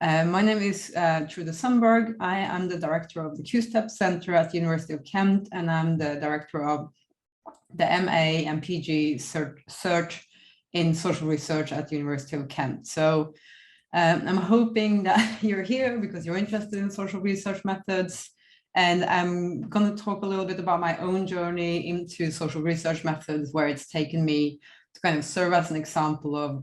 My name is Trude Sindberg. I am the director of the Q-STEP Center at the University of Kent, and I'm the director of the MA and PG search in social research at the University of Kent. So I'm hoping that you're here because you're interested in social research methods. And I'm going to talk a little bit about my own journey into social research methods, where it's taken me to kind of serve as an example of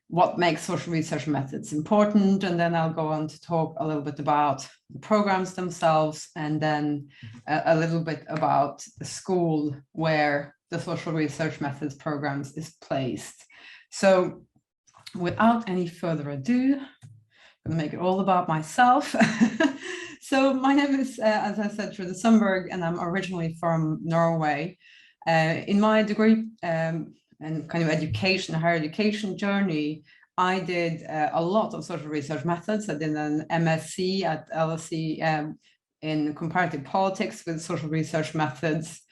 what makes social research methods important. And then I'll go on to talk a little bit about the programs themselves, and then a little bit about the school where the social research methods programs is placed. So without any further ado, I'm going to make it all about myself. So my name is, as I said, Trude Sindberg, and I'm originally from Norway. In my degree and kind of higher education journey, I did a lot of social research methods. I did an MSc at LSE in comparative politics with social research methods.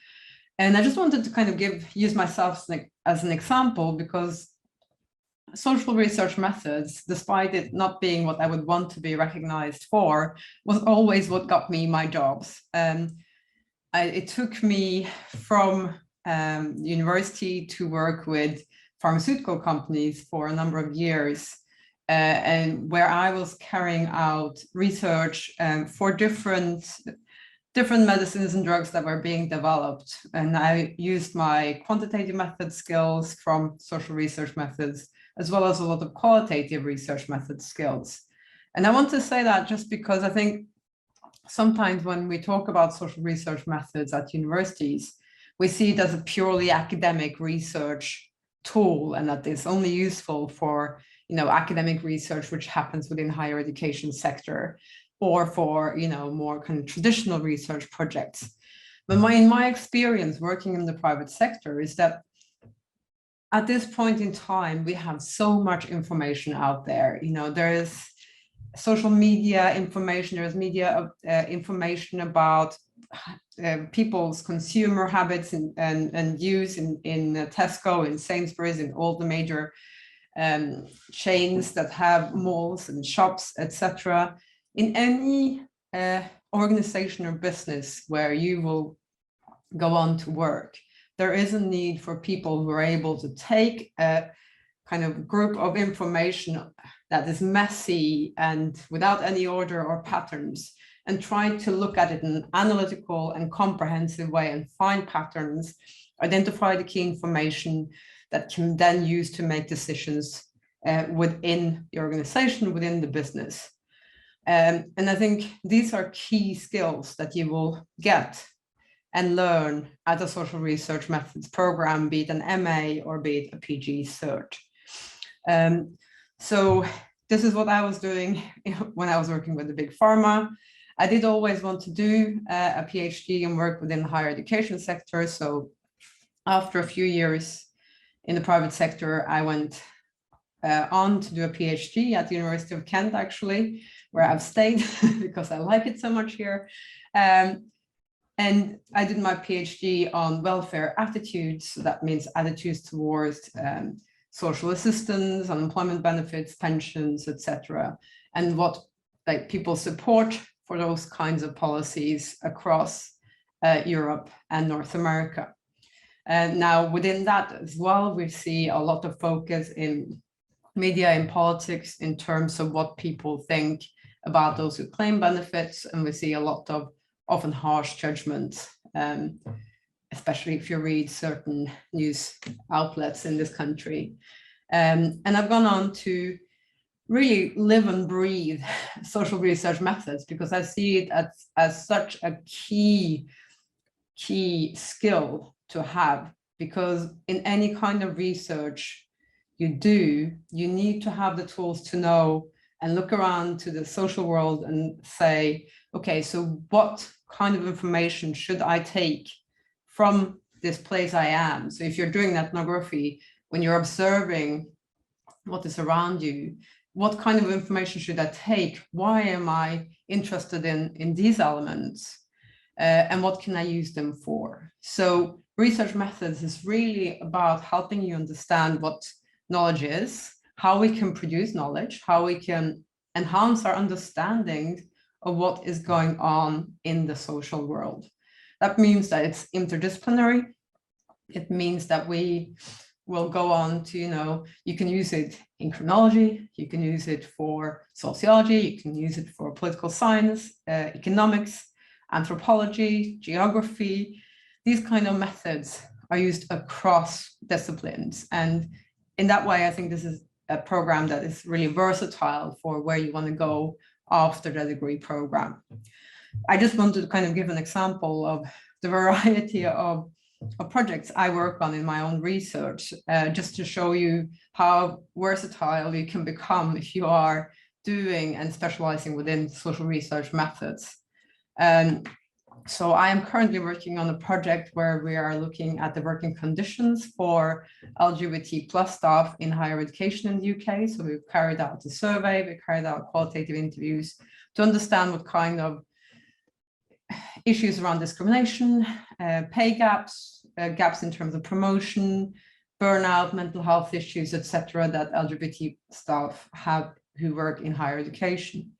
And I just wanted to kind of use myself as an example, because social research methods, despite it not being what I would want to be recognized for, was always what got me my jobs. It took me from university to work with pharmaceutical companies for a number of years, and where I was carrying out research for different medicines and drugs that were being developed. And I used my quantitative method skills from social research methods, as well as a lot of qualitative research method skills. And I want to say that just because I think sometimes when we talk about social research methods at universities, we see it as a purely academic research tool, and that it's only useful for academic research which happens within higher education sector, or for more kind of traditional research projects. But in my experience working in the private sector is that at this point in time, we have so much information out there. There is social media information, there is media information about people's consumer habits and use in Tesco, in Sainsbury's, in all the major chains that have malls and shops, etc. In any organization or business where you will go on to work, there is a need for people who are able to take a kind of group of information that is messy and without any order or patterns, and try to look at it in an analytical and comprehensive way and find patterns, identify the key information that can then use to make decisions within the organization, within the business. And I think these are key skills that you will get and learn at a social research methods program, be it an MA or be it a PG cert. So this is what I was doing when I was working with the big pharma. I did always want to do a PhD and work within the higher education sector. So after a few years in the private sector, I went on to do a PhD at the University of Kent, actually, where I've stayed because I like it so much here. And I did my PhD on welfare attitudes. So that means attitudes towards social assistance, unemployment benefits, pensions, etc., and what people support for those kinds of policies across Europe and North America. And now within that as well, we see a lot of focus in media and politics in terms of what people think about those who claim benefits, and we see a lot of often harsh judgments, especially if you read certain news outlets in this country. And I've gone on to really live and breathe social research methods, because I see it as such a key skill to have, because in any kind of research you do, you need to have the tools to know and look around to the social world and say, okay, so what kind of information should I take from this place I am? So if you're doing ethnography, when you're observing what is around you, what kind of information should I take? Why am I interested in these elements? And what can I use them for? So research methods is really about helping you understand what knowledge is, how we can produce knowledge, how we can enhance our understanding of what is going on in the social world. That means that it's interdisciplinary. It means that we will go on to, you can use it in criminology, you can use it for sociology, you can use it for political science, economics, anthropology, geography. These kind of methods are used across disciplines. And in that way, I think this is a program that is really versatile for where you want to go after the degree program. I just wanted to kind of give an example of the variety of projects I work on in my own research, just to show you how versatile you can become if you are doing and specializing within social research methods. So I am currently working on a project where we are looking at the working conditions for LGBT plus staff in higher education in the UK. So we've carried out a survey, we carried out qualitative interviews to understand what kind of issues around discrimination, pay gaps, gaps in terms of promotion, burnout, mental health issues, etc., that LGBT staff have who work in higher education.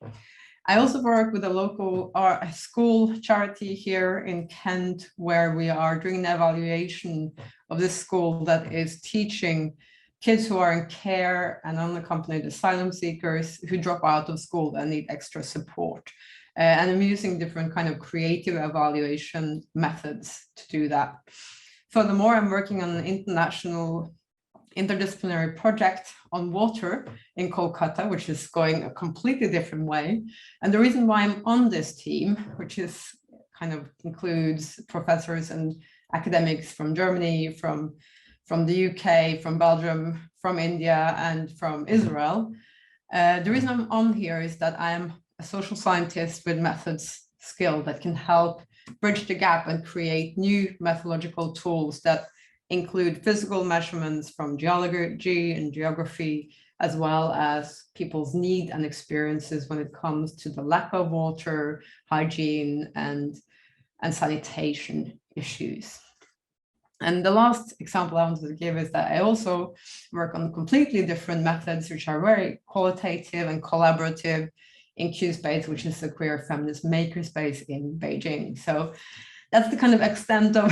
I also work with a local school charity here in Kent, where we are doing an evaluation of this school that is teaching kids who are in care and unaccompanied asylum seekers who drop out of school and need extra support. And I'm using different kind of creative evaluation methods to do that. Furthermore, I'm working on an international interdisciplinary project on water in Kolkata, which is going a completely different way. And the reason why I'm on this team, which is kind of includes professors and academics from Germany, from the UK, from Belgium, from India, and from Israel. The reason I'm on here is that I am a social scientist with methods skill that can help bridge the gap and create new methodological tools that include physical measurements from geology and geography, as well as people's need and experiences when it comes to the lack of water, hygiene, and sanitation issues. And the last example I wanted to give is that I also work on completely different methods, which are very qualitative and collaborative in QSpace, which is a queer feminist makerspace in Beijing. So that's the kind of extent of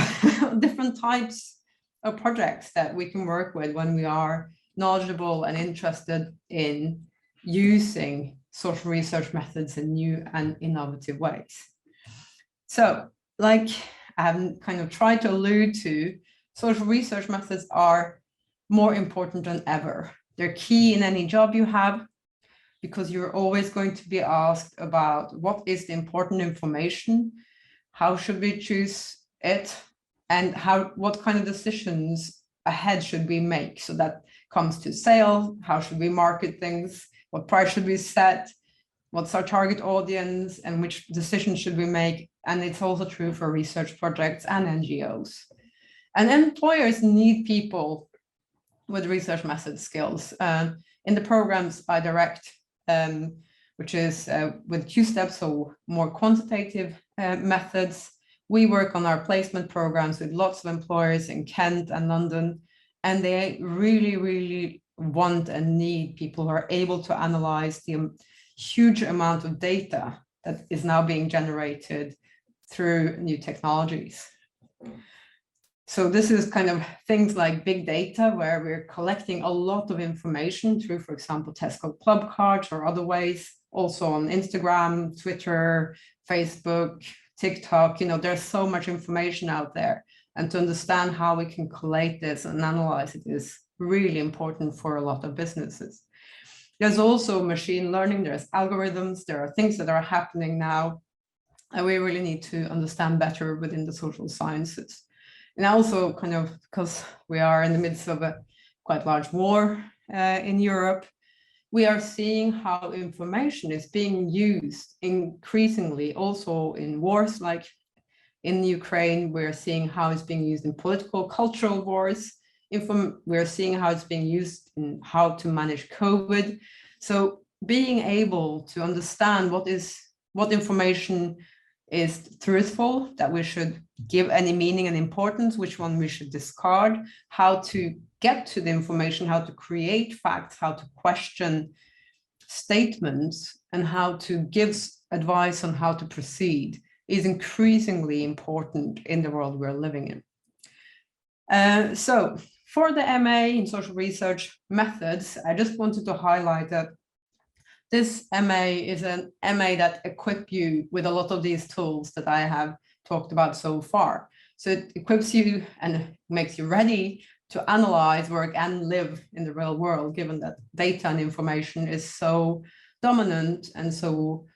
different types of projects that we can work with when we are knowledgeable and interested in using social research methods in new and innovative ways. So, like I have kind of tried to allude to, social research methods are more important than ever. They're key in any job you have, because you're always going to be asked about what is the important information, how should we choose it, and what kind of decisions ahead should we make. So that comes to sales, how should we market things, what price should we set, what's our target audience, and which decisions should we make. And it's also true for research projects and NGOs. And employers need people with research method skills. In the programs I direct, which is with QSteps, so more quantitative methods, we work on our placement programs with lots of employers in Kent and London, and they really, really want and need people who are able to analyze the huge amount of data that is now being generated through new technologies. So this is kind of things like big data, where we're collecting a lot of information through, for example, Tesco Club cards or other ways, also on Instagram, Twitter, Facebook, TikTok. There's so much information out there. And to understand how we can collate this and analyze it is really important for a lot of businesses. There's also machine learning, there's algorithms, there are things that are happening now, and we really need to understand better within the social sciences. And also kind of because we are in the midst of a quite large war in Europe, we are seeing how information is being used increasingly also in wars like in Ukraine. We're seeing how it's being used in political, cultural wars. We're seeing how it's being used in how to manage COVID. So being able to understand what information is truthful, that we should give any meaning and importance, which one we should discard, how to get to the information, how to create facts, how to question statements and how to give advice on how to proceed is increasingly important in the world we're living in. So for the MA in social research methods, I just wanted to highlight that this MA is an MA that equips you with a lot of these tools that I have talked about so far. So it equips you and makes you ready to analyze, work, and live in the real world, given that data and information is so dominant and so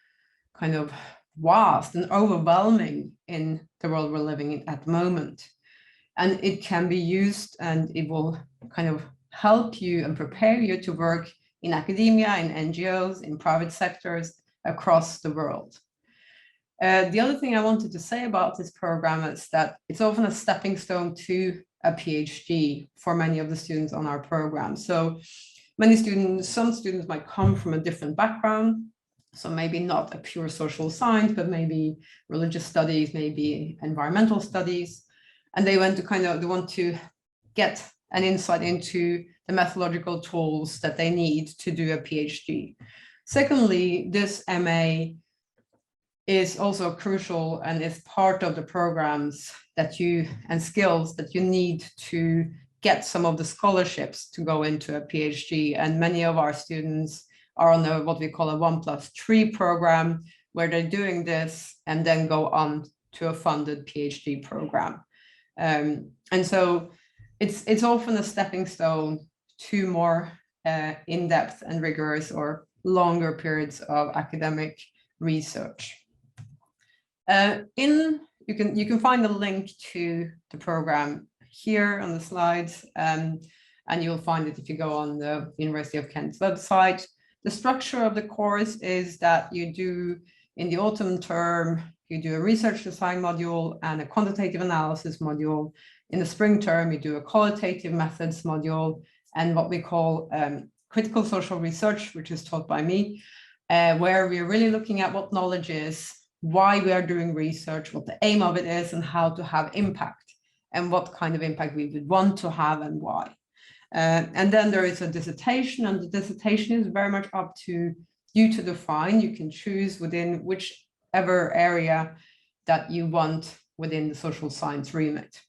kind of vast and overwhelming in the world we're living in at the moment. And it can be used and it will kind of help you and prepare you to work in academia, in NGOs, in private sectors across the world. The other thing I wanted to say about this program is that it's often a stepping stone to a PhD for many of the students on our program. So some students might come from a different background. So maybe not a pure social science, but maybe religious studies, maybe environmental studies. And they want to get an insight into the methodological tools that they need to do a PhD. Secondly, this MA is also crucial and is part of the programs and skills that you need to get some of the scholarships to go into a PhD. And many of our students are on what we call a 1+3 program, where they're doing this and then go on to a funded PhD program. And so it's often a stepping stone to more in-depth and rigorous or longer periods of academic research. You can find a link to the program here on the slides, and you'll find it if you go on the University of Kent's website. The structure of the course is that you do, in the autumn term, you do a research design module and a quantitative analysis module. In the spring term, you do a qualitative methods module and what we call critical social research, which is taught by me, where we're really looking at what knowledge is, why we are doing research, what the aim of it is, and how to have impact, and what kind of impact we would want to have and why. And then there is a dissertation, and the dissertation is very much up to you to define. You can choose within whichever area that you want within the social science remit.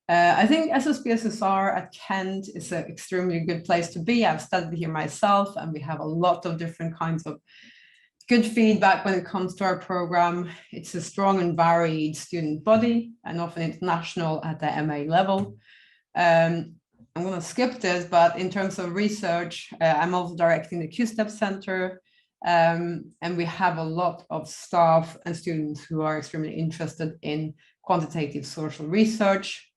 I think SSPSSR at Kent is an extremely good place to be. I've studied here myself, and we have a lot of different kinds of good feedback when it comes to our program. It's a strong and varied student body, and often international at the MA level. I'm going to skip this, but in terms of research, I'm also directing the Q-STEP Center, and we have a lot of staff and students who are extremely interested in quantitative social research.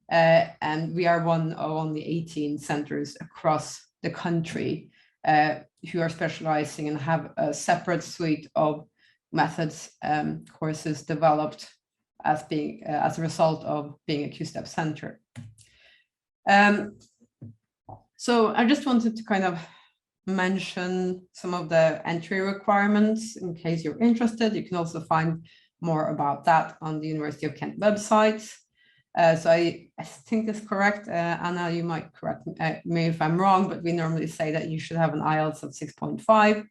And we are one of only 18 centers across the country who are specializing and have a separate suite of methods courses developed as a result of being a Q-STEP center. So I just wanted to kind of mention some of the entry requirements in case you're interested. You can also find more about that on the University of Kent website. So I think it's correct. Anna, you might correct me if I'm wrong, but we normally say that you should have an IELTS of 6.5.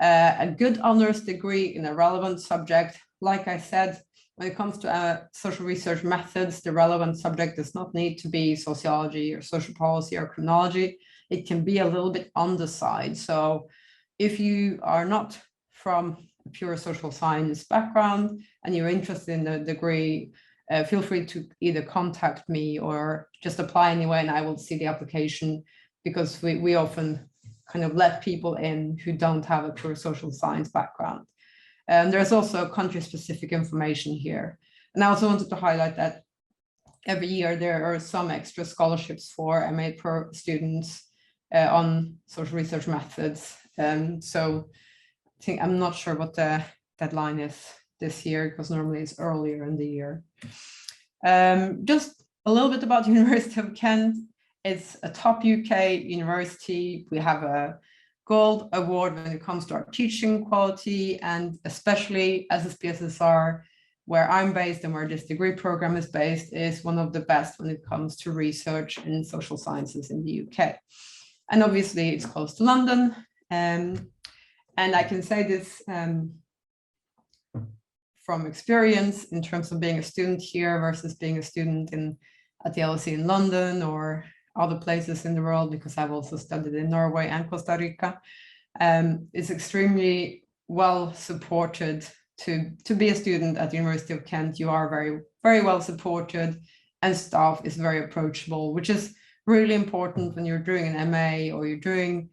A good honors degree in a relevant subject. Like I said, when it comes to social research methods, the relevant subject does not need to be sociology or social policy or criminology. It can be a little bit on the side. So if you are not from a pure social science background and you're interested in the degree, feel free to either contact me or just apply anyway, and I will see the application, because we often kind of let people in who don't have a pure social science background. There's also country-specific information here. And I also wanted to highlight that every year there are some extra scholarships for MA Pro students on social research methods. So I think I'm not sure what the deadline is this year, because normally it's earlier in the year. Just a little bit about the University of Kent. It's a top UK university. We have a gold award when it comes to our teaching quality, and especially SSPSSR, where I'm based and where this degree program is based, is one of the best when it comes to research in social sciences in the UK. And obviously it's close to London, And I can say this from experience in terms of being a student here versus being a student at the LSE in London or other places in the world, because I've also studied in Norway and Costa Rica. It's extremely well supported to be a student at the University of Kent. You are very, very well supported, and staff is very approachable, which is really important when you're doing an MA or you're doing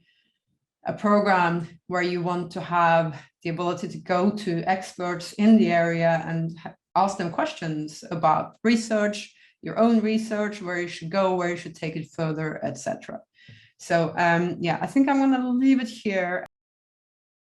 a program where you want to have the ability to go to experts in the area and ask them questions about research, your own research, where you should go, where you should take it further, etc. So yeah, I think I'm going to leave it here.